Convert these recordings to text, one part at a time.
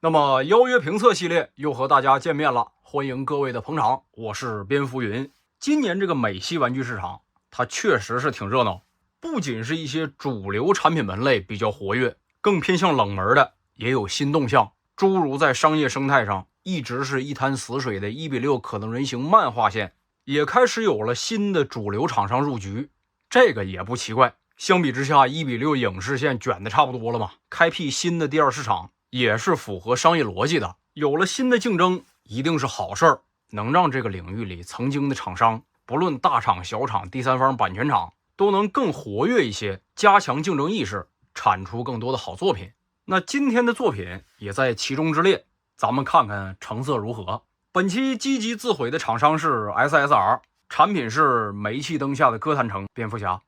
那么邀约评测系列又和大家见面了，欢迎各位的捧场，我是蝙蝠云。今年这个美系玩具市场，它确实是挺热闹，不仅是一些主流产品门类比较活跃，更偏向冷门的也有新动向，诸如在商业生态上一直是一滩死水的1:6可能人形漫画线，也开始有了新的主流厂商入局，这个也不奇怪。相比之下，1:6影视线卷的差不多了嘛，开辟新的第二市场也是符合商业逻辑的。有了新的竞争，一定是好事儿，能让这个领域里曾经的厂商，不论大厂、小厂、第三方版权厂，都能更活跃一些，加强竞争意识，产出更多的好作品。那今天的作品也在其中之列，咱们看看成色如何。本期积极自毁的厂商是 SSR， 产品是煤气灯下的哥谭城蝙蝠侠。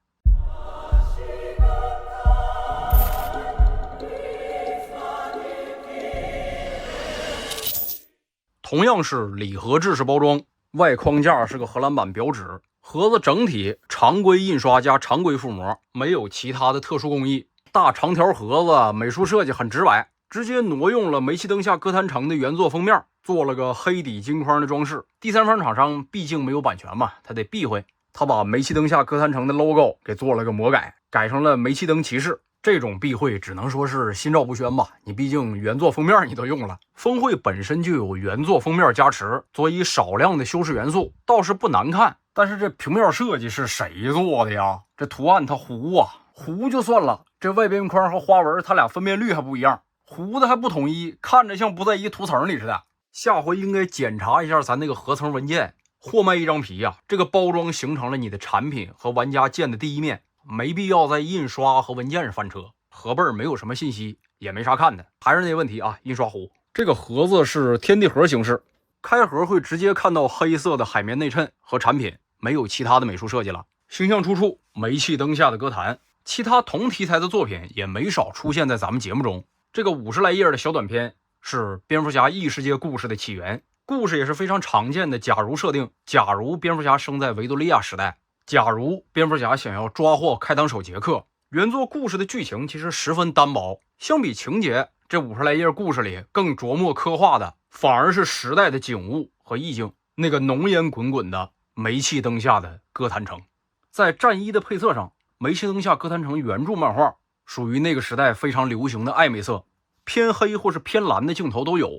同样是礼盒制式包装，外框架是个荷兰版表纸，盒子整体常规印刷加常规覆膜，没有其他的特殊工艺。大长条盒子美术设计很直白，直接挪用了煤气灯下哥谭城的原作封面，做了个黑底金框的装饰。第三方厂商毕竟没有版权嘛，他得避讳，他把煤气灯下哥谭城的 logo 给做了个魔改，改成了煤气灯骑士。这种避讳只能说是心照不宣吧，你毕竟原作封面你都用了，峰会本身就有原作封面加持，所以少量的修饰元素倒是不难看。但是这平面设计是谁做的呀？这图案它糊啊，糊就算了，这外边框和花纹它俩分辨率还不一样，糊的还不统一，看着像不在一图层里似的。下回应该检查一下咱那个合成文件，货卖一张皮啊，这个包装形成了你的产品和玩家见的第一面，没必要在印刷和文件上翻车，盒背没有什么信息，也没啥看的。还是那问题啊，印刷糊。这个盒子是天地盒形式，开盒会直接看到黑色的海绵内衬和产品，没有其他的美术设计了。形象出处煤气灯下的哥谭，其他同题材的作品也没少出现在咱们节目中。这个50来页的小短片是蝙蝠侠异世界故事的起源，故事也是非常常见的假如设定。假如蝙蝠侠生在维多利亚时代，假如蝙蝠侠想要抓获开膛手杰克。原作故事的剧情其实十分单薄，相比情节，这50来页故事里更琢磨刻画的反而是时代的景物和意境，那个浓烟滚滚的煤气灯下的哥谭城。在战衣的配色上，煤气灯下哥谭城原著漫画属于那个时代非常流行的暧昧色，偏黑或是偏蓝的镜头都有。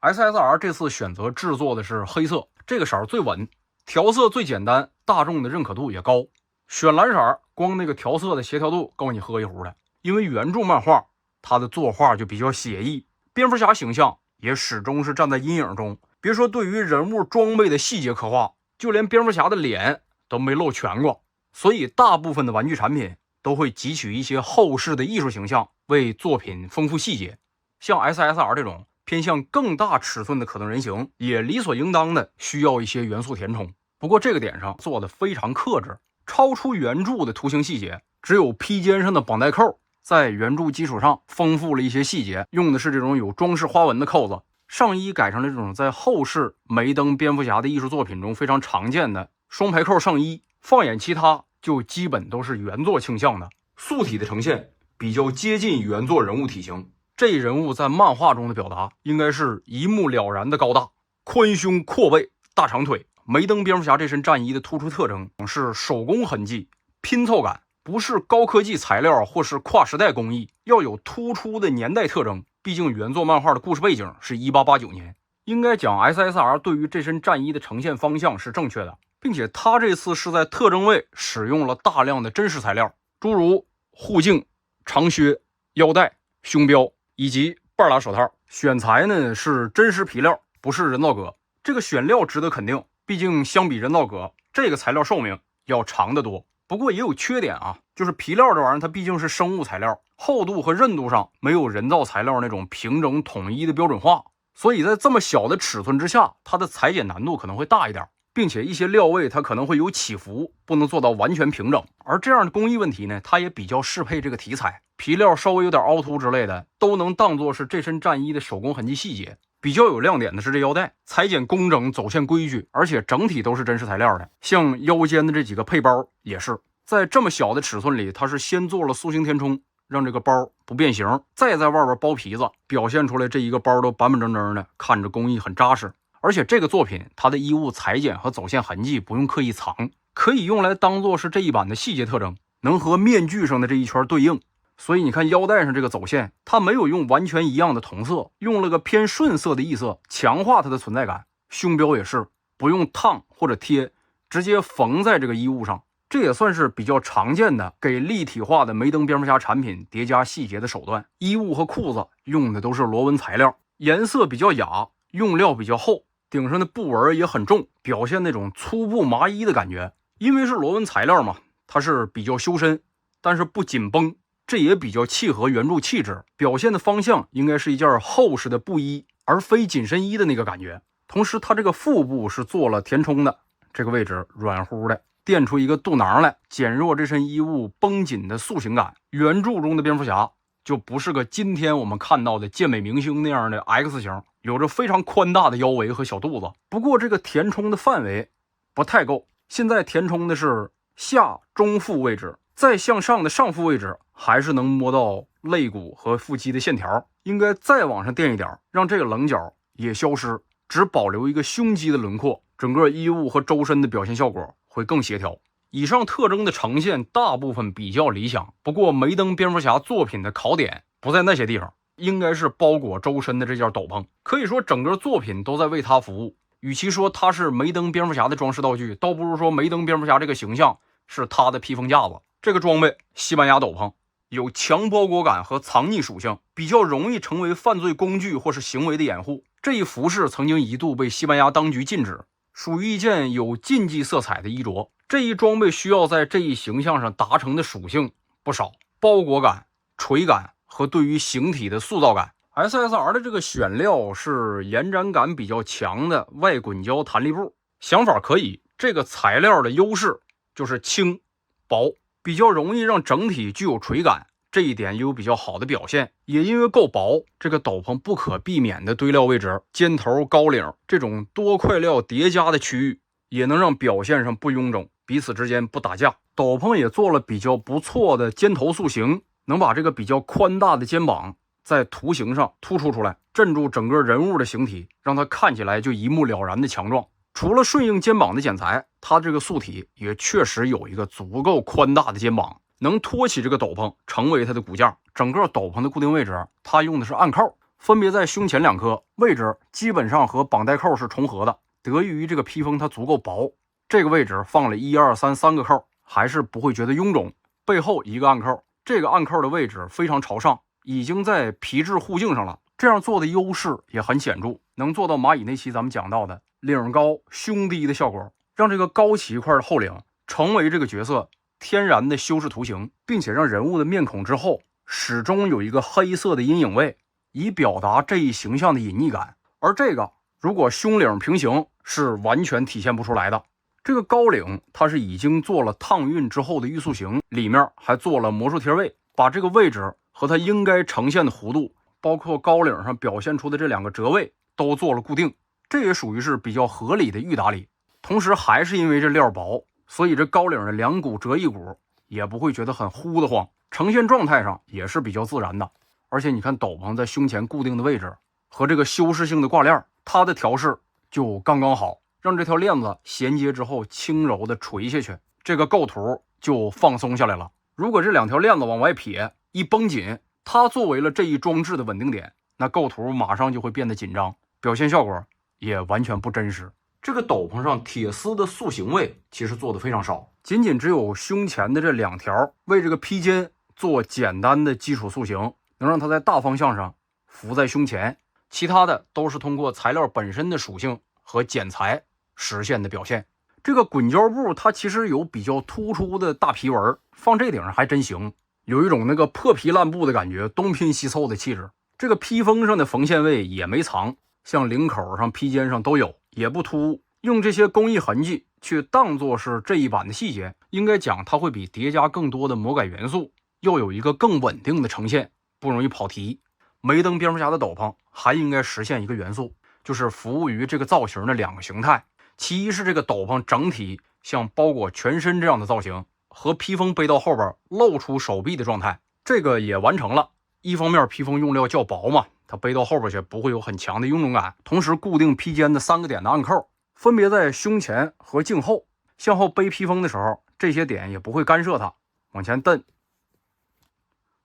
SSR 这次选择制作的是黑色，这个色最稳，调色最简单，大众的认可度也高。选蓝色，光那个调色的协调度够你喝一壶的。因为原著漫画它的作画就比较写意，蝙蝠侠形象也始终是站在阴影中，别说对于人物装备的细节刻画，就连蝙蝠侠的脸都没露全过。所以大部分的玩具产品都会汲取一些后世的艺术形象，为作品丰富细节。像 SSR 这种偏向更大尺寸的可能人形，也理所应当的需要一些元素填充。不过这个点上做得非常克制，超出原著的图形细节，只有披肩上的绑带扣在原著基础上丰富了一些细节，用的是这种有装饰花纹的扣子。上衣改成了这种在后世煤灯蝙蝠侠的艺术作品中非常常见的双排扣上衣，放眼其他就基本都是原作倾向的。素体的呈现比较接近原作人物体型，这人物在漫画中的表达应该是一目了然的高大，宽胸阔背大长腿。煤灯蝙蝠侠这身战衣的突出特征是手工痕迹拼凑感，不是高科技材料或是跨时代工艺，要有突出的年代特征。毕竟原作漫画的故事背景是1889年，应该讲 SSR 对于这身战衣的呈现方向是正确的，并且他这次是在特征位使用了大量的真实材料，诸如护颈、长靴、腰带、胸标以及半拉手套。选材呢是真实皮料，不是人造革，这个选料值得肯定，毕竟相比人造革，这个材料寿命要长得多。不过也有缺点啊，就是皮料这玩意儿它毕竟是生物材料，厚度和韧度上没有人造材料那种平整统一的标准化，所以在这么小的尺寸之下，它的裁剪难度可能会大一点，并且一些料位它可能会有起伏，不能做到完全平整。而这样的工艺问题呢，它也比较适配这个题材，皮料稍微有点凹凸之类的，都能当作是这身战衣的手工痕迹细节。比较有亮点的是这腰带，裁剪工整，走线规矩，而且整体都是真实材料的。像腰间的这几个配包也是在这么小的尺寸里，它是先做了塑形填充，让这个包不变形，再在外边包皮子，表现出来这一个包都板板正正的，看着工艺很扎实。而且这个作品它的衣物裁剪和走线痕迹不用刻意藏，可以用来当做是这一版的细节特征，能和面具上的这一圈对应。所以你看腰带上这个走线，它没有用完全一样的同色，用了个偏顺色的异色，强化它的存在感。胸标也是不用烫或者贴，直接缝在这个衣物上，这也算是比较常见的给立体化的梅登蝙蝠侠产品叠加细节的手段。衣物和裤子用的都是螺纹材料，颜色比较雅，用料比较厚，顶上的布纹也很重，表现那种粗布麻衣的感觉。因为是螺纹材料嘛，它是比较修身，但是不紧绷，这也比较契合原著气质，表现的方向应该是一件厚实的布衣，而非紧身衣的那个感觉。同时它这个腹部是做了填充的，这个位置软乎的，垫出一个肚囊来，减弱这身衣物绷紧的塑形感。原著中的蝙蝠侠就不是个今天我们看到的健美明星那样的 X 型，有着非常宽大的腰围和小肚子。不过这个填充的范围不太够，现在填充的是下中腹位置，再向上的上腹位置还是能摸到肋骨和腹肌的线条，应该再往上垫一点，让这个棱角也消失，只保留一个胸肌的轮廓，整个衣物和周身的表现效果会更协调。以上特征的呈现大部分比较理想，不过梅登蝙蝠侠作品的考点不在那些地方，应该是包裹周身的这件斗篷。可以说整个作品都在为他服务，与其说他是梅登蝙蝠侠的装饰道具，倒不如说梅登蝙蝠侠这个形象是他的披风架子。这个装备西班牙斗篷有强包裹感和藏匿属性，比较容易成为犯罪工具或是行为的掩护。这一服饰曾经一度被西班牙当局禁止，属于一件有禁忌色彩的衣着。这一装备需要在这一形象上达成的属性不少，包裹感、垂感和对于形体的塑造感。SSR 的这个选料是延展感比较强的外滚胶弹力布，想法可以，这个材料的优势就是轻薄，比较容易让整体具有垂感，这一点也有比较好的表现。也因为够薄，这个斗篷不可避免的堆料位置，肩头、高领这种多块料叠加的区域，也能让表现上不臃肿，彼此之间不打架。斗篷也做了比较不错的肩头塑形，能把这个比较宽大的肩膀在图形上突出出来，镇住整个人物的形体，让它看起来就一目了然的强壮。除了顺应肩膀的剪裁，它这个素体也确实有一个足够宽大的肩膀，能托起这个斗篷成为它的骨架。整个斗篷的固定位置它用的是暗扣，分别在胸前2颗，位置基本上和绑带扣是重合的。得益于这个披风它足够薄，这个位置放了1、2、3个扣，还是不会觉得臃肿。背后一个暗扣，这个暗扣的位置非常朝上，已经在皮质护颈上了，这样做的优势也很显著，能做到蚂蚁那期咱们讲到的领高胸低的效果，让这个高起一块的后领成为这个角色天然的修饰图形，并且让人物的面孔之后始终有一个黑色的阴影位，以表达这一形象的隐匿感。而这个如果胸领平行是完全体现不出来的。这个高领它是已经做了烫熨之后的预塑形，里面还做了魔术贴位，把这个位置和它应该呈现的弧度，包括高领上表现出的这2个折位都做了固定，这也属于是比较合理的预打理。同时还是因为这料薄，所以这高领的2股折一股也不会觉得很糊得慌，呈现状态上也是比较自然的。而且你看斗篷在胸前固定的位置和这个修饰性的挂链，它的调试就刚刚好，让这条链子衔接之后轻柔的垂下去，这个构图就放松下来了。如果这2条链子往外撇一绷紧，它作为了这一装置的稳定点，那构图马上就会变得紧张，表现效果也完全不真实。这个斗篷上铁丝的塑形位其实做的非常少，仅仅只有胸前的这2条为这个披肩做简单的基础塑形，能让它在大方向上浮在胸前，其他的都是通过材料本身的属性和剪裁实现的表现。这个滚胶布它其实有比较突出的大皮纹，放这顶上还真行，有一种那个破皮烂布的感觉，东拼西凑的气质。这个披风上的缝线位也没藏，像领口上、披肩上都有，也不突兀。用这些工艺痕迹去当作是这一版的细节，应该讲它会比叠加更多的魔改元素要有一个更稳定的呈现，不容易跑题。梅登蝙蝠侠的斗篷还应该实现一个元素，就是服务于这个造型的2个形态。其一是这个斗篷整体像包裹全身这样的造型，和披风背到后边露出手臂的状态，这个也完成了。一方面披风用料较薄嘛，它背到后边去不会有很强的臃肿感，同时固定披肩的3个点的暗扣分别在胸前和颈后，向后背披风的时候，这些点也不会干涉它往前蹬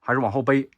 还是往后背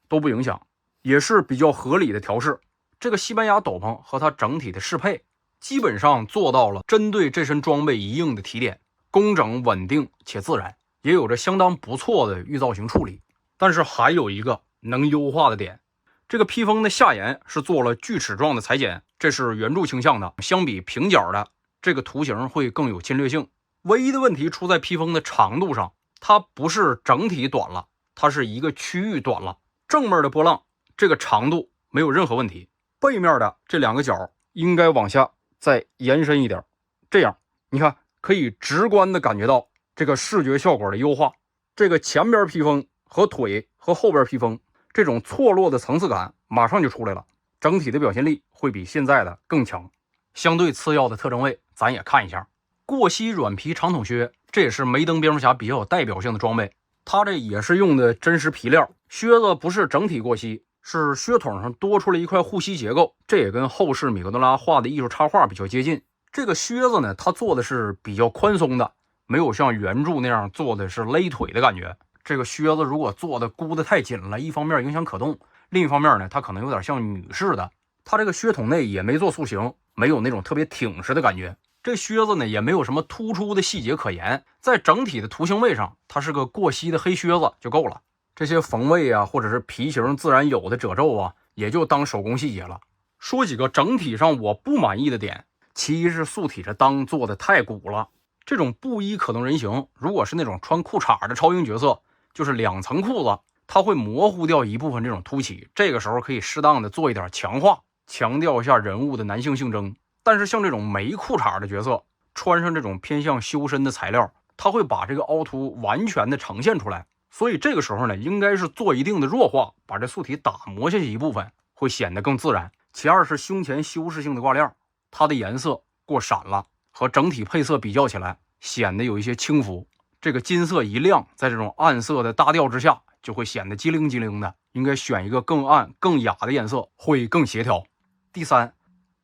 都不影响，也是比较合理的调试。这个西班牙斗篷和它整体的适配基本上做到了针对这身装备一应的提点，工整稳定且自然，也有着相当不错的预造型处理。但是还有一个能优化的点，这个披风的下沿是做了锯齿状的裁剪，这是圆柱倾向的，相比平角的这个图形会更有侵略性。唯一的问题出在披风的长度上，它不是整体短了，它是一个区域短了。正面的波浪这个长度没有任何问题，背面的这2个角应该往下再延伸一点，这样你看可以直观的感觉到这个视觉效果的优化。这个前边披风和腿和后边披风这种错落的层次感马上就出来了，整体的表现力会比现在的更强。相对次要的特征位咱也看一下，过膝软皮长筒靴，这也是梅登蝙蝠侠比较有代表性的装备，它这也是用的真实皮料，靴子不是整体过膝，是靴筒上多出了一块护膝结构，这也跟后世米格德拉画的艺术插画比较接近。这个靴子呢，它做的是比较宽松的，没有像原著那样做的是勒腿的感觉。这个靴子如果做的箍得太紧了，一方面影响可动，另一方面呢，它可能有点像女士的。它这个靴筒内也没做塑形，没有那种特别挺实的感觉。这靴子呢也没有什么突出的细节可言，在整体的图形位上，它是个过膝的黑靴子就够了。这些缝位啊，或者是皮形自然有的褶皱啊，也就当手工细节了。说几个整体上我不满意的点，其一是素体这裆做的太鼓了，这种布衣可动人形，如果是那种穿裤衩的超英角色，就是2层裤子，它会模糊掉一部分这种凸起，这个时候可以适当的做一点强化，强调一下人物的男性性征。但是像这种没裤衩的角色，穿上这种偏向修身的材料，它会把这个凹凸完全的呈现出来，所以这个时候呢，应该是做一定的弱化，把这素体打磨下去一部分，会显得更自然。其二是胸前修饰性的挂链，它的颜色过闪了，和整体配色比较起来，显得有一些轻浮。这个金色一亮，在这种暗色的搭调之下，就会显得机灵机灵的，应该选一个更暗更雅的颜色，会更协调。第三，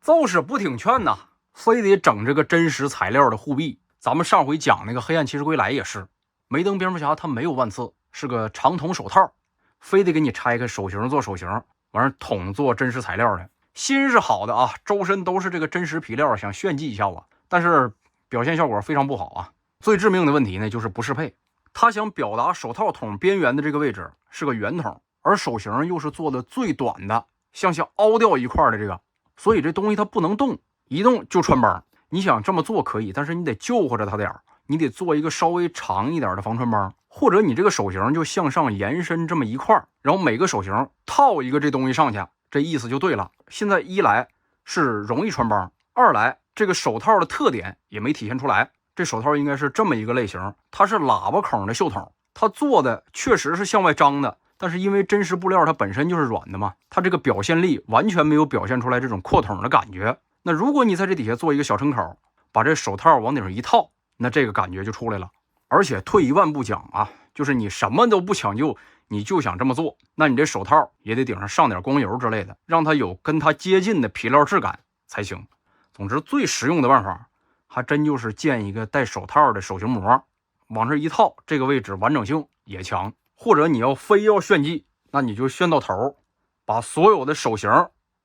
就是不听劝呐，非得整这个真实材料的护臂。咱们上回讲那个黑暗骑士归来也是，梅登蝙蝠侠他没有万刺，是个长筒手套，非得给你拆开手型做手型，完事筒做真实材料的。心是好的啊，周身都是这个真实皮料，想炫技一下子，但是表现效果非常不好啊。最致命的问题呢，就是不适配。他想表达手套筒边缘的这个位置是个圆筒，而手型又是做的最短的，向下凹掉一块的这个，所以这东西它不能动，一动就穿帮。你想这么做可以，但是你得救活着它点，你得做一个稍微长一点的防穿帮，或者你这个手型就向上延伸这么一块，然后每个手型套一个这东西上去，这意思就对了。现在一来是容易穿帮，二来这个手套的特点也没体现出来。这手套应该是这么一个类型，它是喇叭孔的袖筒，它做的确实是向外张的，但是因为真实布料它本身就是软的嘛，它这个表现力完全没有表现出来这种扩筒的感觉。那如果你在这底下做一个小撑口，把这手套往顶上一套，那这个感觉就出来了。而且退一万步讲啊，就是你什么都不讲究，你就想这么做，那你这手套也得顶上上点光油之类的，让它有跟它接近的皮料质感才行。总之最实用的办法还真就是建一个带手套的手型膜，往这一套，这个位置完整性也强。或者你要非要炫技，那你就炫到头，把所有的手型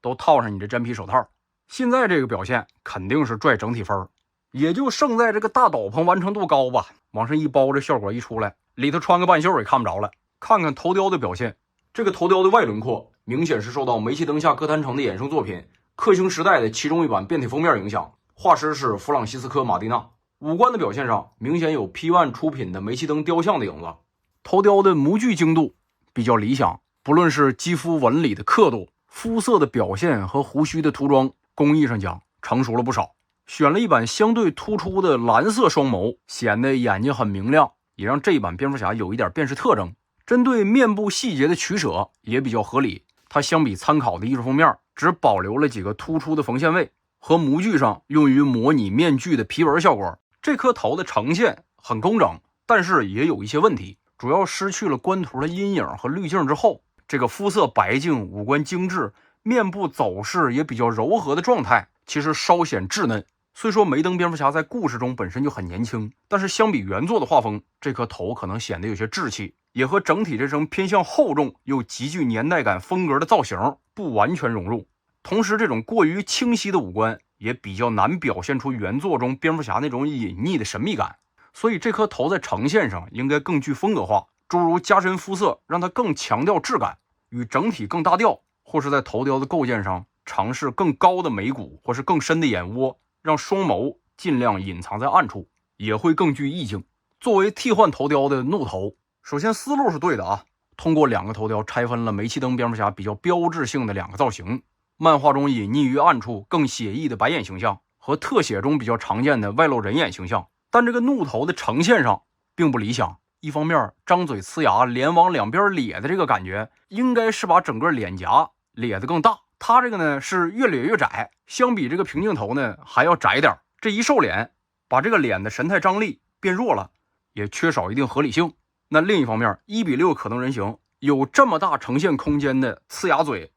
都套上你这真皮手套。现在这个表现肯定是拽整体分，也就胜在这个大斗篷完成度高吧。往上一包，这效果一出来，里头穿个半袖也看不着了。看看头雕的表现，这个头雕的外轮廓明显是受到煤气灯下哥谭城的衍生作品《克星时代》的其中一版变体封面影响，画师是弗朗西斯科·马蒂纳。五官的表现上明显有 P1 出品的煤气灯雕像的影子。头雕的模具精度比较理想，不论是肌肤纹理的刻度、肤色的表现和胡须的涂装，工艺上讲成熟了不少。选了一版相对突出的蓝色双眸，显得眼睛很明亮，也让这一版蝙蝠侠有一点辨识特征。针对面部细节的取舍也比较合理，它相比参考的艺术封面只保留了几个突出的缝线位和模具上用于模拟面具的皮纹效果。这颗头的呈现很工整，但是也有一些问题，主要失去了官图的阴影和滤镜之后，这个肤色白净、五官精致、面部走势也比较柔和的状态，其实稍显稚嫩。虽说梅登蝙蝠侠在故事中本身就很年轻，但是相比原作的画风，这颗头可能显得有些稚气，也和整体这身偏向厚重又极具年代感风格的造型不完全融入。同时，这种过于清晰的五官也比较难表现出原作中蝙蝠侠那种隐匿的神秘感，所以这颗头在呈现上应该更具风格化，诸如加深肤色，让它更强调质感，与整体更搭调，或是在头雕的构建上尝试更高的眉骨或是更深的眼窝，让双眸尽量隐藏在暗处，也会更具意境。作为替换头雕的怒头，首先思路是对的啊，通过两个头雕拆分了煤气灯蝙蝠侠比较标志性的两个造型，漫画中隐匿于暗处更写意的白眼形象和特写中比较常见的外露人眼形象。但这个怒头的呈现上并不理想，一方面张嘴呲牙脸往两边咧的这个感觉应该是把整个脸颊咧得更大，它这个呢是越咧越窄，相比这个平镜头呢还要窄点，这一瘦脸把这个脸的神态张力变弱了，也缺少一定合理性。那另一方面1:6可动人形有这么大呈现空间的呲牙嘴，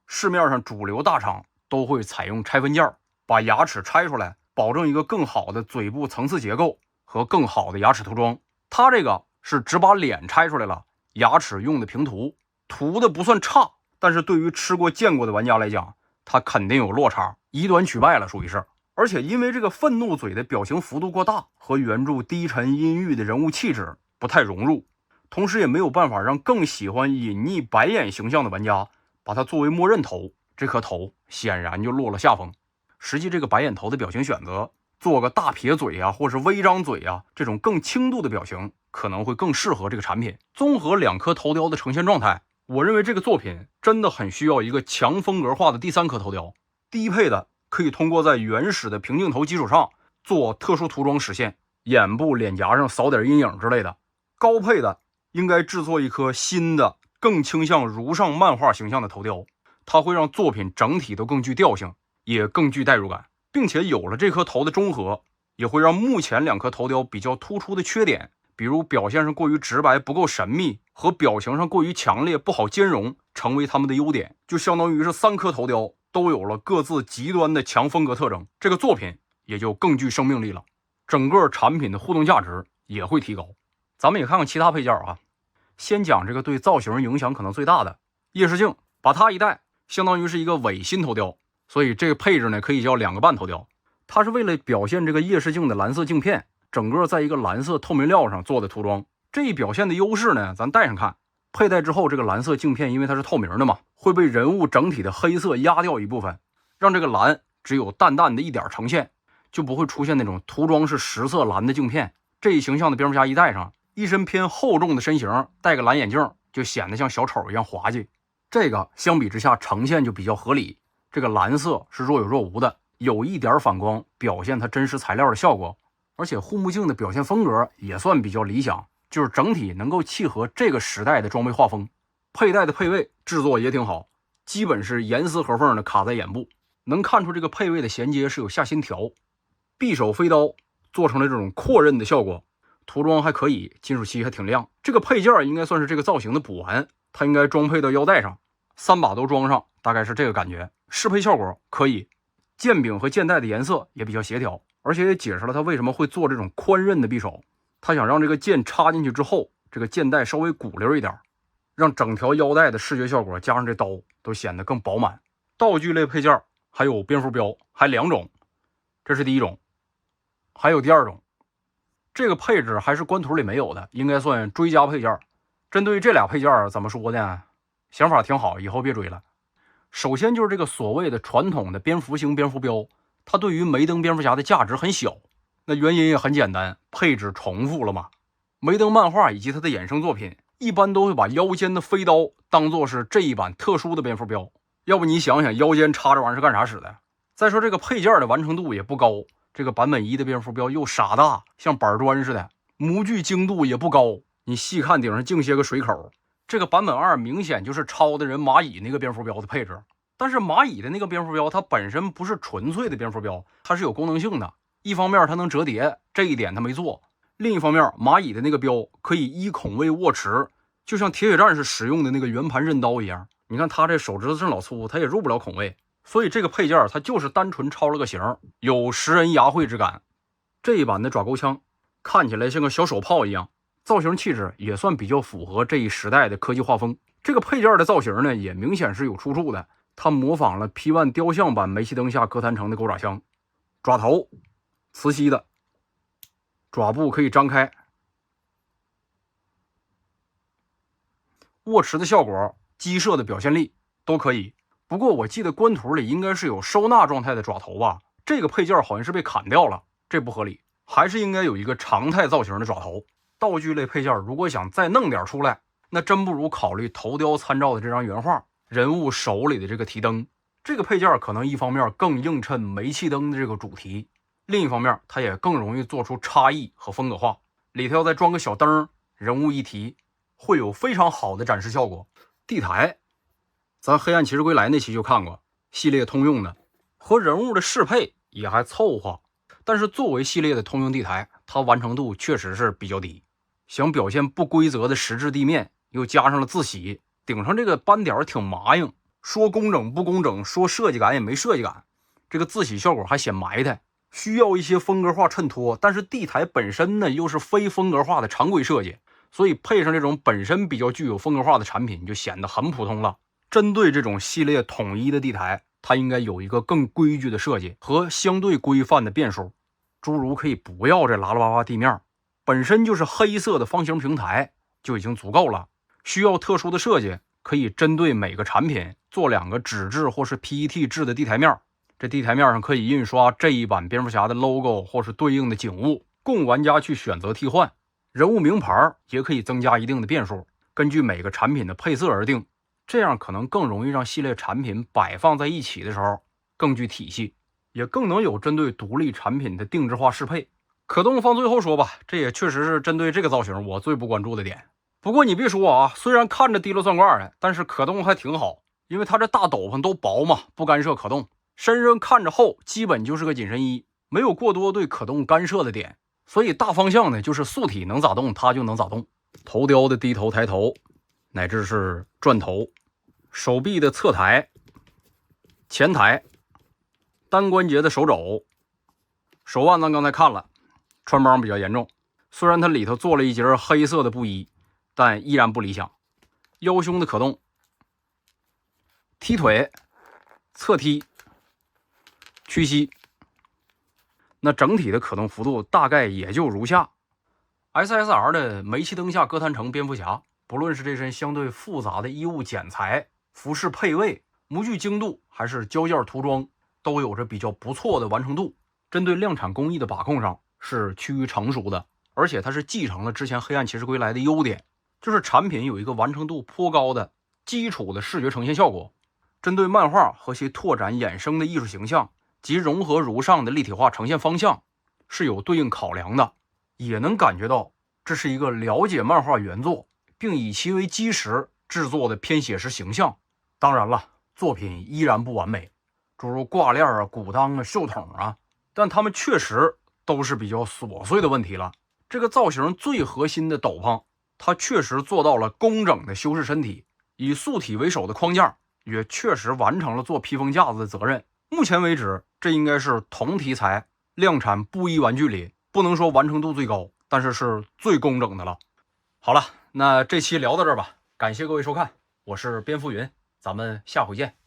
市面上主流大厂都会采用拆分件，把牙齿拆出来，保证一个更好的嘴部层次结构和更好的牙齿涂装。它这个是只把脸拆出来了，牙齿用的平涂，涂的不算差，但是对于吃过见过的玩家来讲，它肯定有落差，以短取败了，属于是。而且因为这个愤怒嘴的表情幅度过大，和原著低沉阴郁的人物气质不太融入，同时也没有办法让更喜欢隐匿白眼形象的玩家把它作为默认头，这颗头显然就落了下风。实际这个白眼头的表情选择，做个大撇嘴啊，或是微张嘴啊，这种更轻度的表情可能会更适合这个产品。综合两颗头雕的呈现状态，我认为这个作品真的很需要一个强风格化的第三颗头雕。低配的可以通过在原始的平镜头基础上做特殊涂装实现，眼部脸颊上扫点阴影之类的。高配的应该制作一颗新的更倾向如上漫画形象的头雕，它会让作品整体都更具调性，也更具代入感，并且有了这颗头的中和，也会让目前两颗头雕比较突出的缺点，比如表现上过于直白不够神秘和表情上过于强烈不好兼容，成为他们的优点，就相当于是三颗头雕都有了各自极端的强风格特征，这个作品也就更具生命力了，整个产品的互动价值也会提高。咱们也看看其他配件啊，先讲这个对造型影响可能最大的夜视镜，把它一戴相当于是一个伪新头雕，所以这个配置呢可以叫2个半头雕。它是为了表现这个夜视镜的蓝色镜片整个在一个蓝色透明料上做的涂装，这一表现的优势呢，咱戴上看，佩戴之后这个蓝色镜片因为它是透明的嘛，会被人物整体的黑色压掉一部分，让这个蓝只有淡淡的一点呈现，就不会出现那种涂装是实色蓝的镜片。这一形象的蝙蝠侠一戴上，一身偏厚重的身形，戴个蓝眼镜就显得像小丑一样滑稽。这个相比之下呈现就比较合理，这个蓝色是若有若无的，有一点反光表现它真实材料的效果，而且护目镜的表现风格也算比较理想，就是整体能够契合这个时代的装备画风。佩戴的配位制作也挺好，基本是严丝合缝的卡在眼部，能看出这个配位的衔接是有下心条。匕首飞刀做成了这种扩刃的效果，涂装还可以，金属漆还挺亮。这个配件应该算是这个造型的补完，它应该装配到腰带上，3把都装上，大概是这个感觉。适配效果可以，剑柄和剑带的颜色也比较协调，而且也解释了他为什么会做这种宽刃的匕首。他想让这个剑插进去之后，这个剑带稍微鼓溜一点，让整条腰带的视觉效果加上这刀都显得更饱满。道具类配件还有蝙蝠镖，还2种，这是第一种，还有第2种。这个配置还是官图里没有的，应该算追加配件。针对这俩配件怎么说呢？想法挺好，以后别追了。首先就是这个所谓的传统的蝙蝠型蝙蝠镖，它对于梅登蝙蝠侠的价值很小。那原因也很简单，配置重复了嘛。梅登漫画以及它的衍生作品一般都会把腰间的飞刀当作是这一版特殊的蝙蝠镖，要不你想想腰间插这玩意儿是干啥使的。再说这个配件的完成度也不高，这个版本1的蝙蝠镖又傻大，像板砖似的，模具精度也不高，你细看顶上净些个水口。这个版本2明显就是抄的人蚂蚁那个蝙蝠镖的配置，但是蚂蚁的那个蝙蝠镖它本身不是纯粹的蝙蝠镖，它是有功能性的。一方面它能折叠，这一点它没做，另一方面，蚂蚁的那个标可以依孔位握持，就像铁血战士使用的那个圆盘刃刀一样。你看他这手指头这么老粗，他也入不了孔位，所以这个配件它就是单纯抄了个型，有食人牙慧之感。这一版的爪钩枪看起来像个小手炮一样，造型气质也算比较符合这一时代的科技画风。这个配件的造型呢，也明显是有出处的，它模仿了 P1 雕像版煤气灯下哥谭城的狗爪枪。爪头磁吸的，爪部可以张开，握持的效果、击射的表现力都可以。不过我记得官图里应该是有收纳状态的爪头吧，这个配件好像是被砍掉了，这不合理，还是应该有一个常态造型的爪头。道具类配件如果想再弄点出来，那真不如考虑头雕参照的这张原画，人物手里的这个提灯。这个配件可能一方面更映衬煤气灯的这个主题，另一方面它也更容易做出差异和风格化。里头要再装个小灯，人物一提，会有非常好的展示效果。地台咱黑暗骑士归来那期就看过，系列通用的，和人物的适配也还凑合，但是作为系列的通用地台，它完成度确实是比较低。想表现不规则的实质地面，又加上了自洗，顶上这个斑点挺麻硬，说工整不工整，说设计感也没设计感，这个自洗效果还显埋汰，需要一些风格化衬托。但是地台本身呢又是非风格化的常规设计，所以配上这种本身比较具有风格化的产品，就显得很普通了。针对这种系列统一的地台，它应该有一个更规矩的设计和相对规范的变数，诸如可以不要这拉拉巴巴地面，本身就是黑色的方形平台就已经足够了。需要特殊的设计，可以针对每个产品做2个纸质或是 PET 制的地台面，这地台面上可以印刷这一版蝙蝠侠的 logo 或是对应的景物，供玩家去选择替换。人物名牌也可以增加一定的变数，根据每个产品的配色而定，这样可能更容易让系列产品摆放在一起的时候更具体系，也更能有针对独立产品的定制化适配。可动放最后说吧，这也确实是针对这个造型我最不关注的点。不过你别说啊，虽然看着滴了算卦的，但是可动还挺好，因为它这大斗篷都薄嘛，不干涉可动，身上看着厚，基本就是个紧身衣，没有过多对可动干涉的点，所以大方向呢就是素体能咋动它就能咋动。头雕的低头抬头乃至是转头，手臂的侧抬、前抬，单关节的手肘，手腕咱刚才看了，穿帮比较严重，虽然它里头做了一截黑色的布衣，但依然不理想。腰胸的可动，踢腿、侧踢、屈膝，那整体的可动幅度大概也就如下。SSR 的煤气灯下哥谭城蝙蝠侠，不论是这身相对复杂的衣物剪裁、服饰配位、模具精度，还是胶件涂装，都有着比较不错的完成度。针对量产工艺的把控上是趋于成熟的，而且它是继承了之前黑暗骑士归来的优点，就是产品有一个完成度颇高的基础的视觉呈现效果。针对漫画和其拓展衍生的艺术形象及融合如上的立体化呈现方向是有对应考量的，也能感觉到这是一个了解漫画原作并以其为基石制作的偏写实形象。当然了，作品依然不完美，诸如挂链啊、鼓裆啊、袖筒啊，但它们确实都是比较琐碎的问题了。这个造型最核心的斗篷，它确实做到了工整的修饰身体，以素体为首的框架也确实完成了做披风架子的责任。目前为止，这应该是同题材量产布衣玩具里不能说完成度最高，但是是最工整的了。好了，那这期聊到这儿吧，感谢各位收看，我是蝙蝠云，咱们下回见。